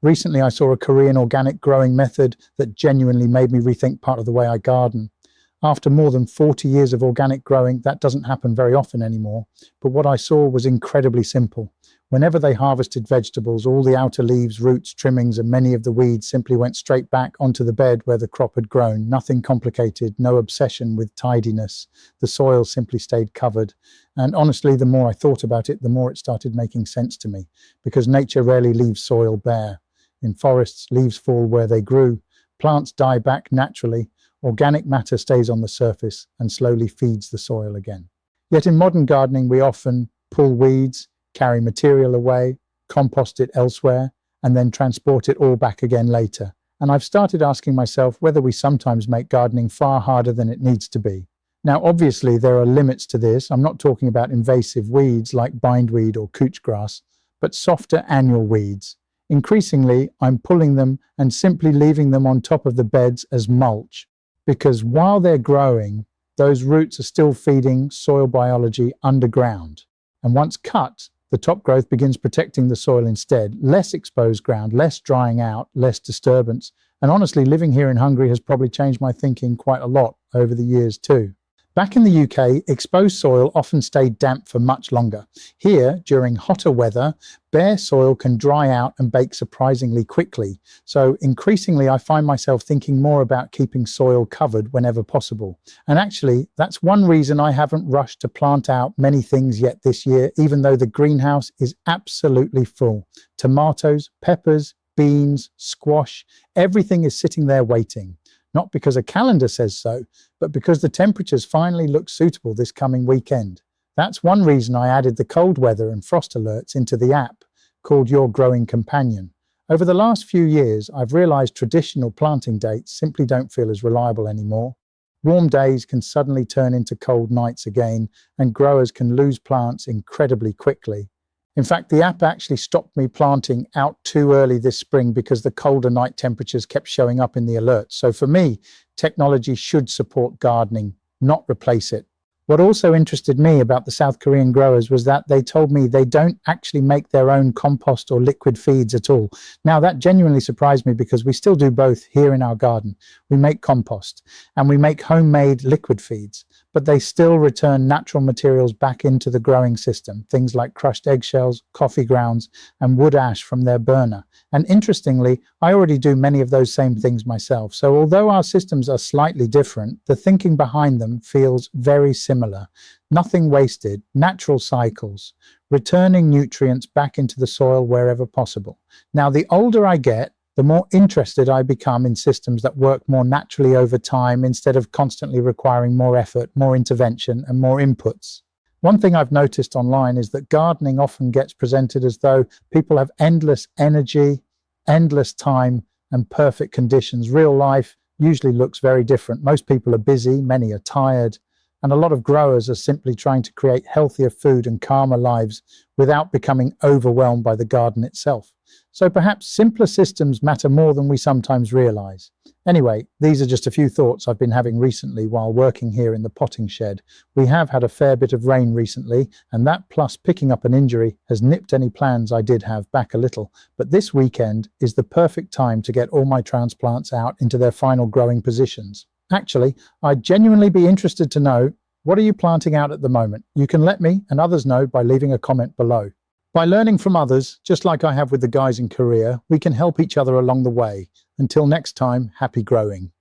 Recently, I saw a Korean organic growing method that genuinely made me rethink part of the way I garden. After more than 40 years of organic growing, that doesn't happen very often anymore. But what I saw was incredibly simple. Whenever they harvested vegetables, all the outer leaves, roots, trimmings, and many of the weeds simply went straight back onto the bed where the crop had grown. Nothing complicated, no obsession with tidiness. The soil simply stayed covered. And honestly, the more I thought about it, the more it started making sense to me, because nature rarely leaves soil bare. In forests, leaves fall where they grew. Plants die back naturally. Organic matter stays on the surface and slowly feeds the soil again. Yet in modern gardening, we often pull weeds, carry material away, compost it elsewhere, and then transport it all back again later. And I've started asking myself whether we sometimes make gardening far harder than it needs to be. Now, obviously, there are limits to this. I'm not talking about invasive weeds like bindweed or couch grass, but softer annual weeds. Increasingly, I'm pulling them and simply leaving them on top of the beds as mulch, because while they're growing, those roots are still feeding soil biology underground. And once cut, the top growth begins protecting the soil instead. Less exposed ground, less drying out, less disturbance. And honestly, living here in Hungary has probably changed my thinking quite a lot over the years too. Back in the UK, exposed soil often stayed damp for much longer. Here, during hotter weather, bare soil can dry out and bake surprisingly quickly. So increasingly, I find myself thinking more about keeping soil covered whenever possible. And actually, that's one reason I haven't rushed to plant out many things yet this year, even though the greenhouse is absolutely full. Tomatoes, peppers, beans, squash, everything is sitting there waiting. Not because a calendar says so, but because the temperatures finally look suitable this coming weekend. That's one reason I added the cold weather and frost alerts into the app called Your Growing Companion. Over the last few years, I've realized traditional planting dates simply don't feel as reliable anymore. Warm days can suddenly turn into cold nights again, and growers can lose plants incredibly quickly. In fact, the app actually stopped me planting out too early this spring because the colder night temperatures kept showing up in the alerts. So for me, technology should support gardening, not replace it. What also interested me about the South Korean growers was that they told me they don't actually make their own compost or liquid feeds at all. Now, that genuinely surprised me because we still do both here in our garden. We make compost and we make homemade liquid feeds, but they still return natural materials back into the growing system, things like crushed eggshells, coffee grounds, and wood ash from their burner. And interestingly, I already do many of those same things myself. So although our systems are slightly different, the thinking behind them feels very similar. Nothing wasted, natural cycles, returning nutrients back into the soil wherever possible. Now, the older I get, the more interested I become in systems that work more naturally over time instead of constantly requiring more effort, more intervention, and more inputs. One thing I've noticed online is that gardening often gets presented as though people have endless energy, endless time, and perfect conditions. Real life usually looks very different. Most people are busy, many are tired, and a lot of growers are simply trying to create healthier food and calmer lives without becoming overwhelmed by the garden itself. So perhaps simpler systems matter more than we sometimes realize. Anyway, these are just a few thoughts I've been having recently while working here in the potting shed. We have had a fair bit of rain recently, and that plus picking up an injury has nipped any plans I did have back a little. But this weekend is the perfect time to get all my transplants out into their final growing positions. Actually, I'd genuinely be interested to know, what are you planting out at the moment? You can let me and others know by leaving a comment below. By learning from others, just like I have with the guys in Korea, we can help each other along the way. Until next time, happy growing.